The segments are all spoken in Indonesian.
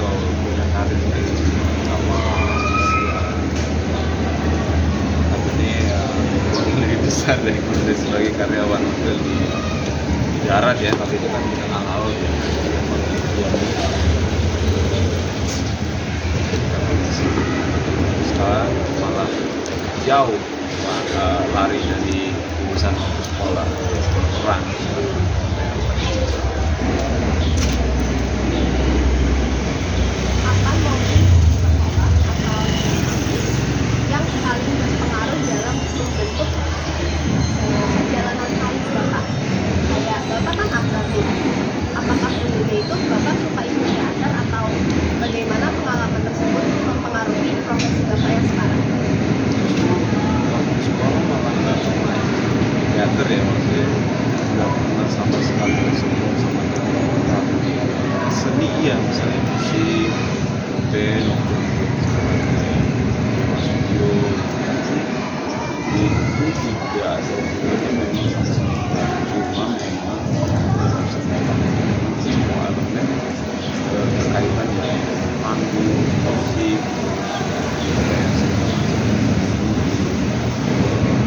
atau punya karir di sama apa nih lebih besar daripada sebagai karyawan hotel di darat ya, tapi itu kan di tengah laut ya. Sekarang malah jauh lari dari urusan sekolah perang. Apa momen sekolah atau yang paling berpengaruh dalam membentuk perjalanan karir Bapak? Kayak Bapak kan aktor nih. Apakah dulunya itu Bapak suka ikut teater atau bagaimana pengalaman tersebut mempengaruhi profesi Bapak yang sekarang? Waktu sekolah malah nggak pernah teater ya, maksudnya nggak pernah sama sekali bersentuh sama seni ya, misalnya musik, band, studio itu tidak ada juga memang sama sekali, cuma memang semua elemen berkaitan dengan panggung, musik,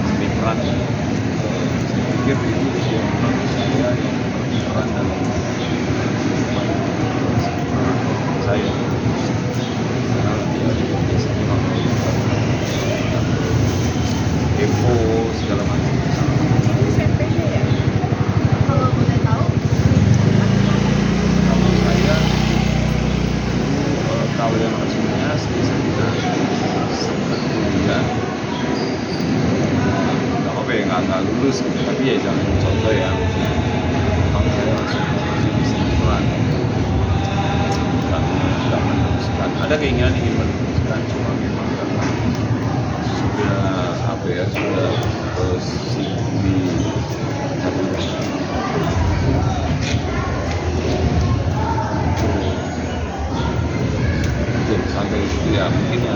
seni peran. Saya pikir itu yang menurut saya yang berperan dalam kehidupan saya, karena lebih ada biasanya kalau kepo segala macam. SMP ya? Kalau boleh tahu? Kalau saya tahu yang resminya saya sempat kuliah, nggak apa ya, nggak lulus gitu, tapi ya jangan contoh ya, kalau saya langsung bisa peran, nggak meneruskan. Ada keinginan ingin meneruskan, cuma memang karena sudah apa ya, sudah sibuk di tabungan. Sampai itu ya mungkin ya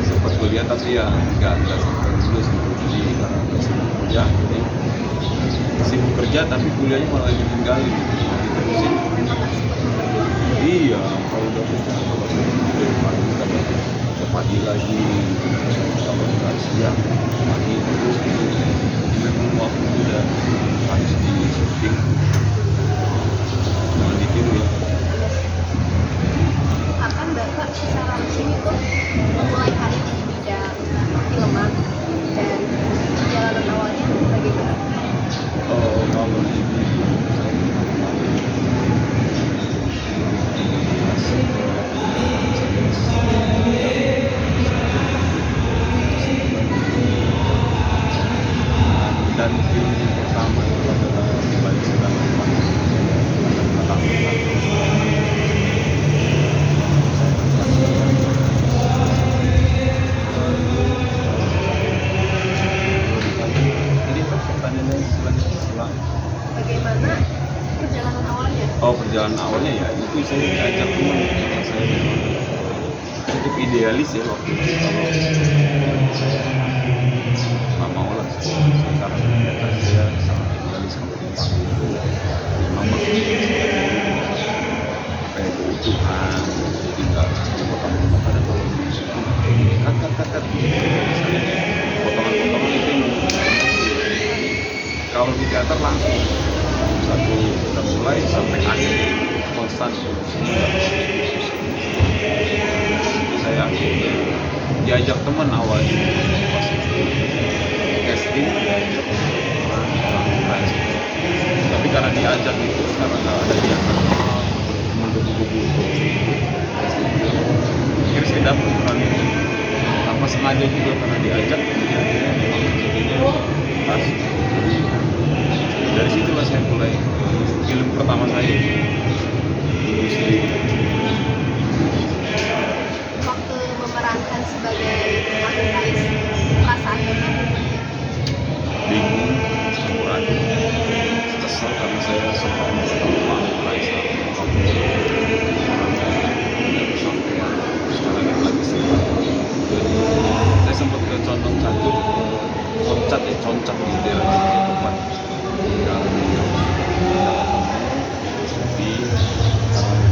sempat kuliah tapi ya nggak sampai lulus gitu. Jadi karena udah sibuk kuliah, jadi sibuk kerja tapi kuliahnya malah ditinggalin gitu. Diterusin. Iya, kalau udah kerja kalau dari pagi ke pagi lagi, kalau nggak siang pagi terus gitu. Memang waktu udah harus di syuting, jangan ditiru ya. Akan Bapak secara resmi itu memulai karir di bidang perfilman dan perjalanan awalnya bagaimana? Kalau ini dan film pertama itu adalah di balik segala ini pertanyaannya selanjutnya. Bagaimana perjalanan awalnya? Perjalanan awalnya ya itu saya diajak teman, karena saya memang cukup idealis ya waktu itu. Kalau saya nggak mau lah karena ternyata saya sangat idealis kalau di panggung itu memang kayak kebutuhan, jadi nggak potong-potong. Ada kalau di syuting cut misalnya potongan-potongan itu kalau di teater langsung satu udah mulai sampai akhir konstan sehingga saya akhirnya diajak teman awalnya pas casting tapi karena diajak itu karena nggak ada yang mendukung untuk casting akhirnya saya dapet peran itu tanpa sengaja juga karena diajak, jadi akhirnya jadinya pas. Dari situlah saya mulai film pertama saya di industri. Waktu memerankan sebagai Aku Kais, perasaan Bapak gimana? Bingung, campur aduk, kesel karena saya sempat menonton Aku Kais tidak kesampaian. Sekarang ini lagi sempat, jadi saya sempat ke Condong satu, Concat di daerah tempat tinggal di karena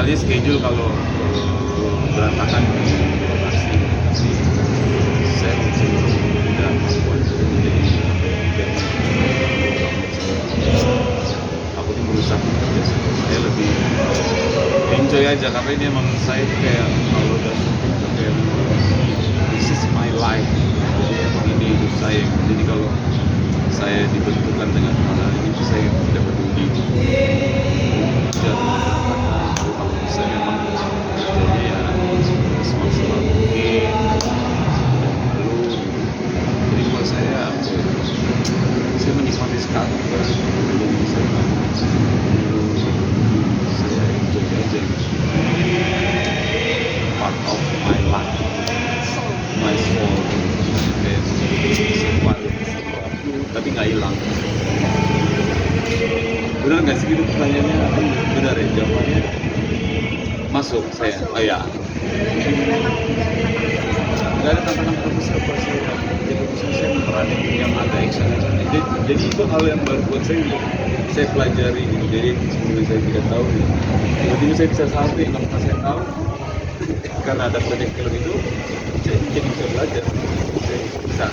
Soalnya schedule kalau berantakan pasti saya cenderung tidak membuat menjadi aku tuh merusak kerja saya lebih enjoy aja karena ini emang saya tuh kayak kalau udah syuting tuh kayak this is my life, jadi emang ini hidup saya. Jadi kalau saya dibenturkan dengan hal ini saya tidak peduli dan kalau bisa memang kerjanya ya semaksimal mungkin lalu jadi buat saya menikmati sekali jadi saya enjoy aja part of my life, my soul, kayak sempat tapi nggak hilang. Benar nggak sih gitu pertanyaannya? Benar ya jawabannya? Masuk saya. Oh ya. Nggak ada tantangan terbesar buat saya. Jadi khususnya saya memperhatikan yang ada action. Jadi itu hal yang baru buat saya untuk saya pelajari gitu. Jadi sebelumnya saya tidak tahu. Tiba-tiba saya bisa salto yang nggak pernah saya tahu. Karena ada proyek film itu, saya jadi bisa belajar. Saya bisa.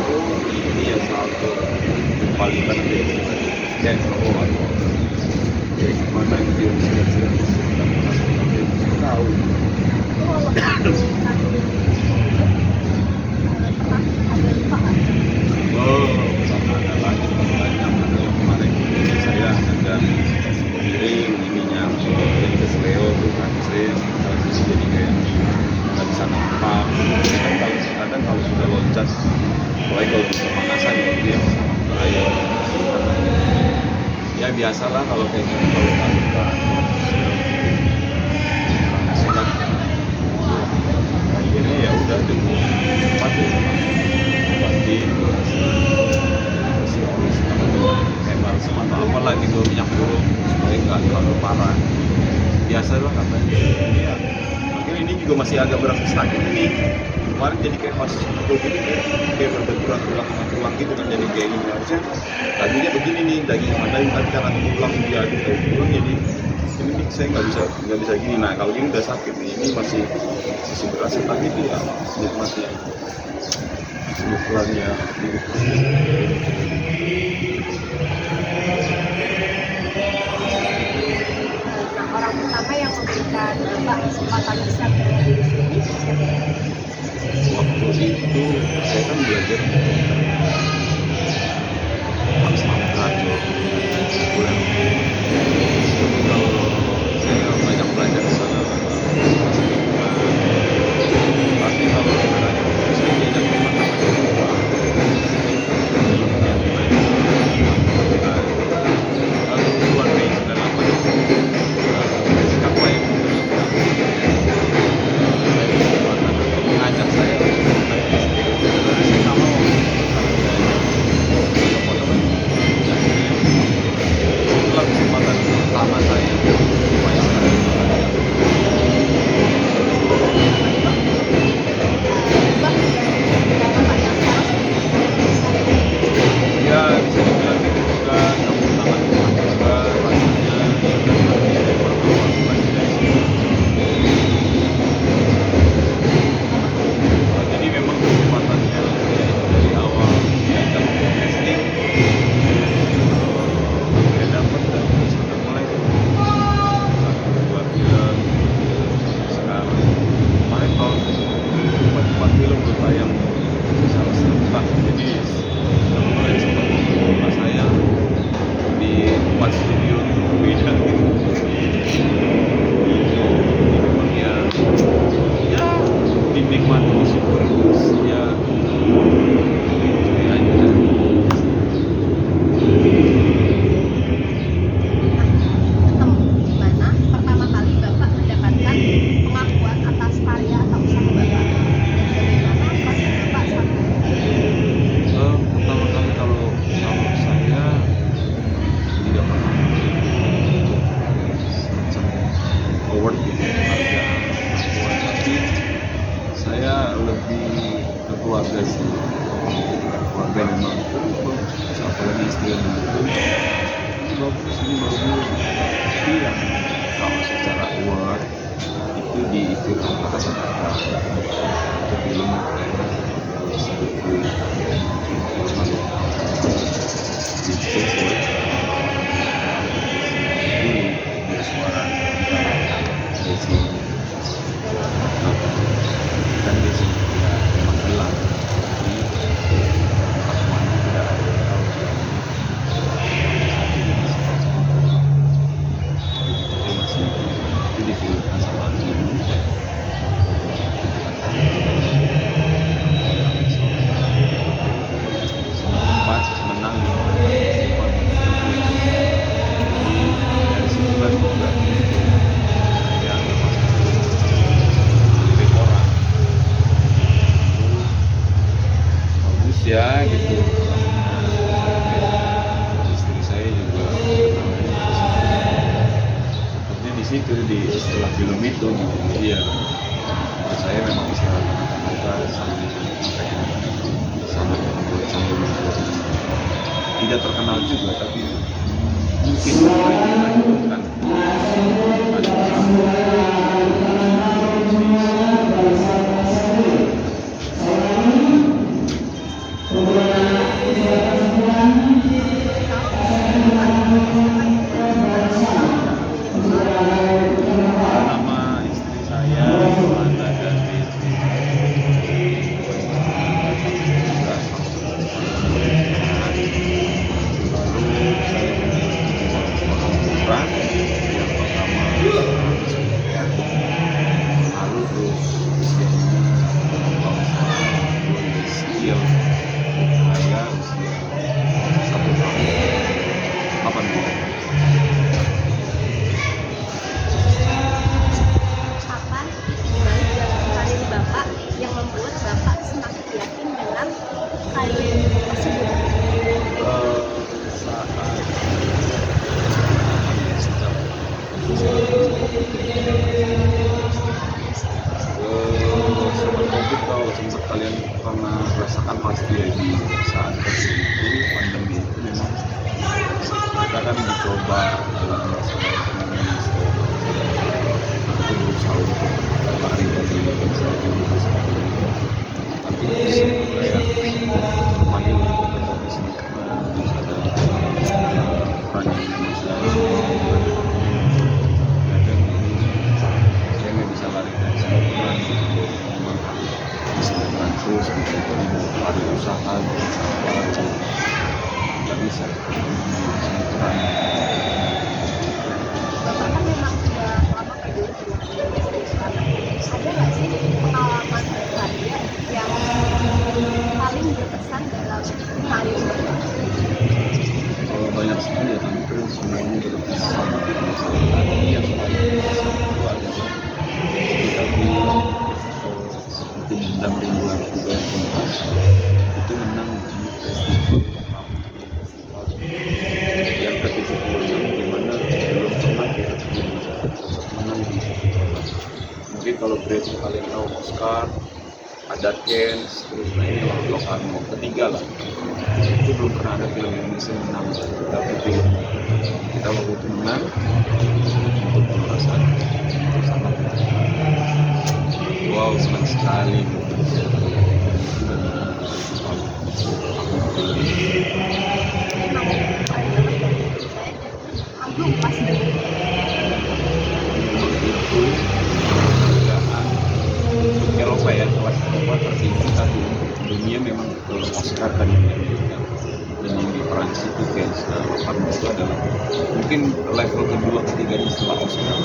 Oh ini ya salto paling penting. Dan atau dari mana yang dia bisa tahu. Oh, ada lagi banyak kemarin saya dan miring ininya jadi kesleo tuh kan saya jadi kayak nggak bisa nampak. Kadang kalau sudah loncat, apalagi kalau bisa pemanasan dia bahaya. Ya biasalah kalau kayak gitu kalau kita silat akhirnya ya udah dulu pasti emang semata apa lagi tuh minyak burung supaya nggak terlalu parah biasa lah katanya ya. Mungkin ini juga masih agak berasa sakit ini kemarin jadi kayak pas pukul gini kayak berbenturan tulang gitu kan jadi kayak gini harusnya tadinya begini nih daging sama daging tapi karena tulang diaduk kayak tulang jadi ini saya nggak bisa gini. Nah kalau gini udah sakit nih ini masih berasa tapi itu ya nikmatnya ukurannya orang pertama yang memberikan Bapak kesempatan besar berada di sini siapa? Waktu itu saya kan belajar Pak Samad bulan kalau saya banyak belajar di sana tapi kalau sebenarnya saya diajak teman-teman setelah film itu gitu. Iya, menurut saya memang bisa kita sangat tidak terkenal juga, tapi mungkin kan nama istri saya Amanda dan Desi. Lalu saya memiliki orang putra yang pertama lalu terus usianya kalau saya skill saya usia 1 tahun 8 bulan. Apa titik balik dalam karir Bapak yang membuat Bapak semakin yakin dengan karir tersebut? Saat sobat COVID, kalau sempat kalian pernah rasakan pasti ya, di saat COVID itu, pandemi itu memang kita kan mencoba dalam merasakan ekonomi itu berusaha untuk lari dari masalah ini, tapi kayak panggil untuk profesi bisa ada peran yang masalah kadang saya nggak bisa lari dari semua memang bisa berperan terus lari usaha nggak bisa peran. Bapak kan memang sudah lama kerja di industri sekarang. Ada nggak sih pengalaman pribadi yang paling berkesan dalam karir Bapak? Banyak sekali ya, hampir semuanya berkesan. Tadi yang paling berkesan itu adalah tapi seperti dendam rinduan juga yang tuntas itu menang di festival yang ke-76, di mana belum pernah kita menang di festival. Mungkin kalau Great kalian tahu Oscar, ada Cannes, terus nah ini Locarno ketiga lah. Itu belum pernah ada film Indonesia menang, tapi film kita waktu itu menang untuk perasaan itu sangat wow, senang sekali. Belum pasti. Itu penghargaan untuk Eropa ya, kelas Eropa tertinggi satu dunia memang Oscar kan yang diberikan, dan yang di Perancis itu Cannes. Locarno itu adalah mungkin level kedua ketiganya setelah Oscar,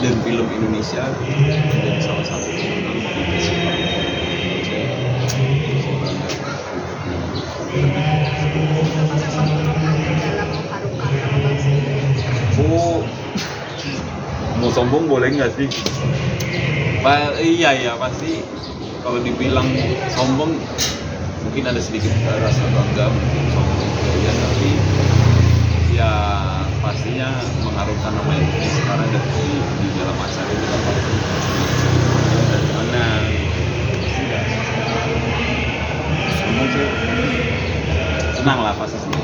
dan film Indonesia menjadi salah satu pemenang di festival itu. Oh, mau sombong boleh nggak sih? Iya pasti. Kalau dibilang sombong, mungkin ada sedikit rasa bangga, mungkin sombong ya, tapi ya pastinya mengharumkan nama Indonesia karena di dalam acara ini kan pasti dari mana sombong sih, senang lah pasti senang.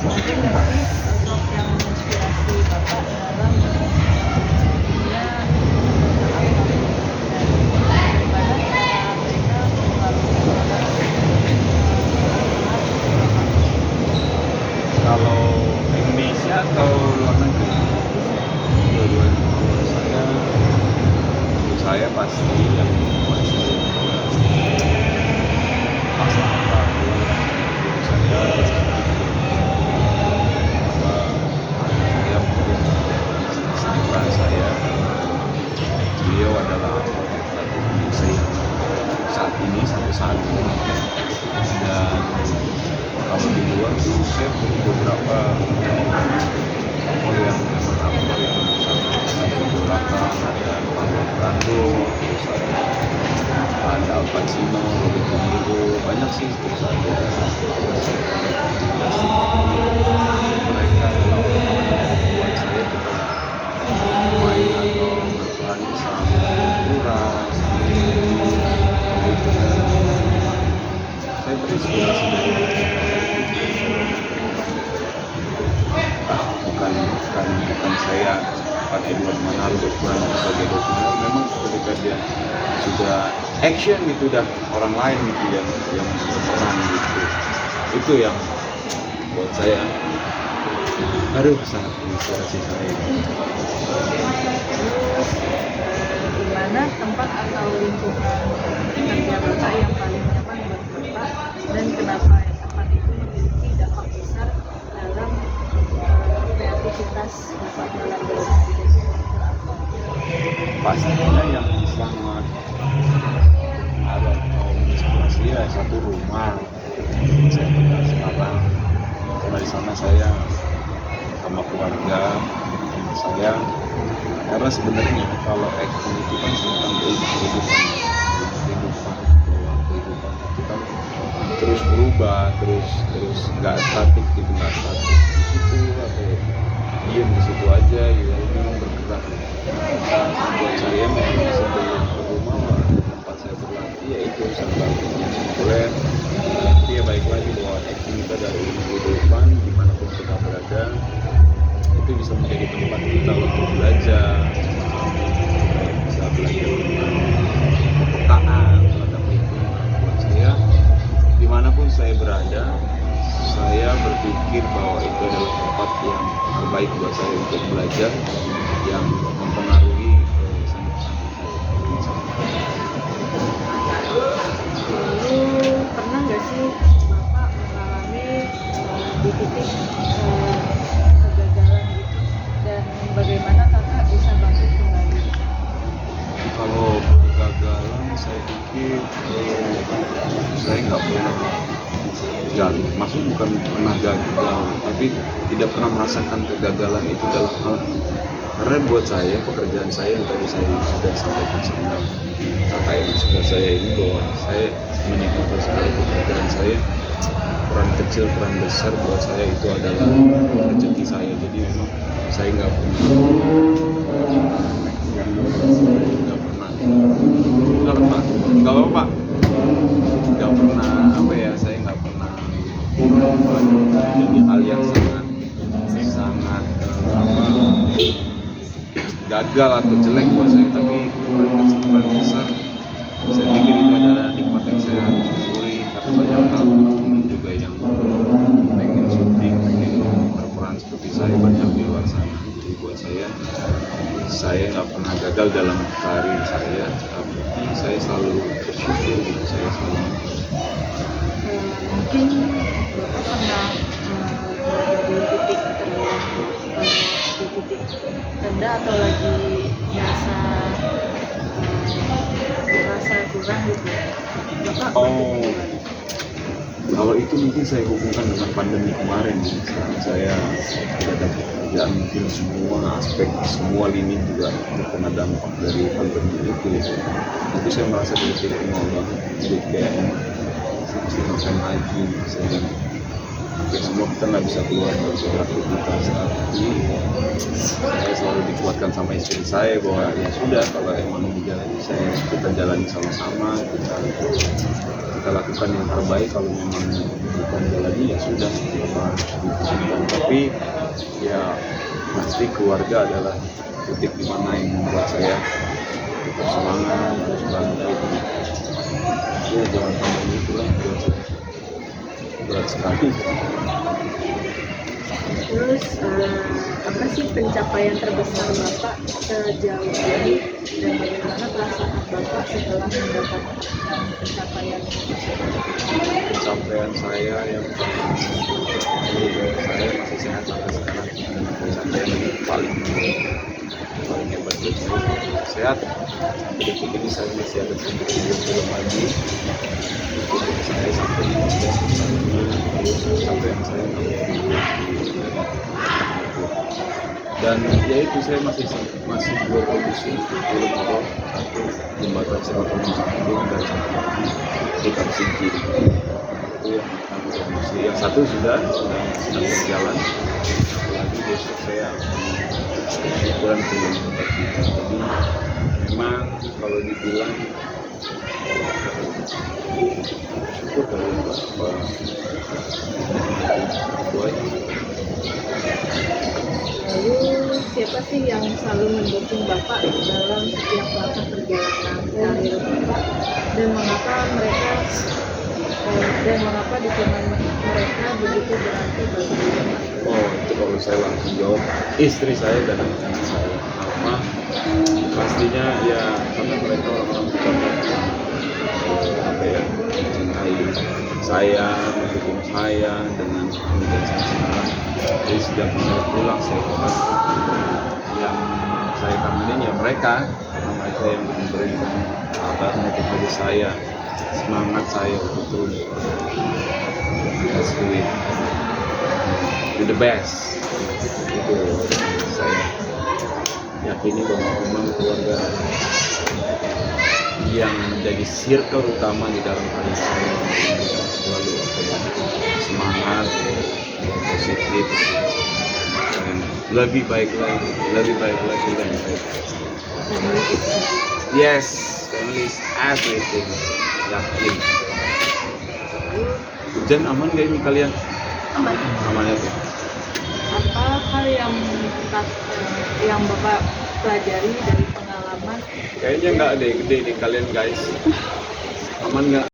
Mungkin nggak sih sosok yang menginspirasi Bapak dalam dunia bagaimana cara mereka melalui Kalau Indonesia atau luar negeri? Dua-duanya. Menurut saya pasti yang masih masalah saya beliau adalah saat ini sampai saat ini, dan kalau di luar tuh saya punya beberapa tokoh yang di belakang, ada Pak Brando, terus ada ada Al Pacino, Robert De Niro, banyak sih, terus ada mereka adalah orang-orang yang membuat saya main atau berperan bersama Pura, saya terinspirasi dari mereka. Bukan saya, bukan Edward Manalo berperan sebagai dokumen. Memang ketika dia sudah action gitu, udah orang lain gitu yang berperan gitu. Itu yang buat saya, aduh, sangat menginspirasi saya. Di mana tempat atau lingkungan kerja Bapak yang paling nyaman buat Bapak, dan kenapa tempat itu memiliki dampak besar dalam kreativitas Bapak dalam beraktivitas? Pastinya yang sangat ada menginspirasi ya satu rumah saya tinggal sekarang, karena di sana saya sama keluarga saya. Karena sebenarnya kalau acting itu kan tentang kehidupan itu kan terus berubah, terus nggak statik gitu, nggak statis di situ atau diam di situ aja gitu, memang bergerak. Buat saya memang sebelum ke rumah tempat saya berlatih yaitu Sarbanten yang populer. Tapi ya baik lagi bahwa acting kita dari kehidupan dimanapun kita berada itu bisa menjadi tempat kita untuk belajar, bisa belajar tentang kepekaan terhadap lingkungan. Buat saya, dimanapun saya berada, saya berpikir bahwa itu adalah tempat yang terbaik buat saya untuk belajar, yang mempengaruhi Lalu pernah nggak sih Bapak mengalami di titik kegagalan gitu, dan bagaimana Kakak bisa bangkit kembali? kalau kegagalan saya pikir saya nggak pernah gagal, maksud bukan pernah gagal, tapi tidak pernah merasakan kegagalan itu dalam hal, karena buat saya pekerjaan saya yang tadi saya sudah sampaikan sebelumnya, kakak yang sudah saya ini, bahwa saya menikmati sekali pekerjaan saya. Peran kecil, peran besar buat saya itu adalah rezeki saya. Jadi memang saya nggak pernah apa ya, saya nggak pernah jadi hal yang sangat gagal atau jelek buat saya, tapi peran kecil, peran besar saya pikir itu adalah nikmat yang saya harus syukuri. Karena banyak hal teman juga yang pengen syuting, pengen berperan seperti saya banyak di luar sana. Jadi buat saya nggak pernah gagal dalam karir saya, tapi saya selalu bersyukur. Saya selalu Mungkin Bapak pernah berada di titik rendah atau lagi merasa kurang gitu. Bapak bagaimana? Kalau itu mungkin saya hubungkan dengan pandemi kemarin. Saat saya tidak dapat pekerjaan, mungkin semua aspek, semua lini juga terkena dampak dari pandemi itu. Itu saya merasa di titik nol banget. Jadi kayak mesti makan lagi. Semua kita nggak bisa keluar dari beraktivitas saat ini. Saya selalu dikuatkan sama istri saya bahwa ya sudah, kalau emang dijalani, kita jalani sama-sama, kita lakukan yang terbaik. Kalau memang bukan jalani ya sudah, kita harus diputuskan. Tapi ya pasti keluarga adalah titik di mana yang membuat saya tetap semangat, terus bangkit. Ya jangan pandemi itulah buat saya berat sekali. Terus apa sih pencapaian terbesar Bapak sejauh ini, dan bagaimana perasaan Bapak setelah mendapatkan pencapaian tersebut? Pencapaian saya yang saya masih sehat sampai sekarang, dan pencapaian yang paling hebat buat saya sehat. Sampai detik ini saya masih ada 7 film lagi. Saya sampai di pencapaian saya Dan ya itu saya masih dua produksi film horor, satu jembatan silaturahmi itu dari satu lagi Kitab Singki, itu yang kami produksi. Yang satu sudah sedang berjalan, satu lagi besok saya syukuran film tempat kita. Jadi memang kalau dibilang syukur dari Pak Boy. Lalu siapa sih yang selalu mendukung Bapak dalam setiap langkah perjalanan karir Bapak, dan mengapa dukungan mereka begitu berarti bagi Bapak? Oh, itu kalau saya langsung jawab, istri saya dan anak-anak saya. Apa? Pastinya ya karena mereka orang-orang terdekat yang apa ya, mencintai saya, mendukung saya dengan kemudian saya sekarang. Jadi sejak saya pulang saya kembali, yang saya kangenin ya mereka, karena mereka yang memberikan kabar motivasi saya, semangat saya untuk terus do the best. Itu saya yakini bahwa memang keluarga yang menjadi circle utama di dalam hidup saya, selalu semangat, positif, dan lebih baik lagi dan baik. Yes, family is everything. Yakin. Hujan aman gak ini kalian? Aman. Aman ya tuh. Apa hal yang Bapak pelajari dari pengalaman? Kayaknya nggak ada yang gede nih kalian guys. Aman nggak?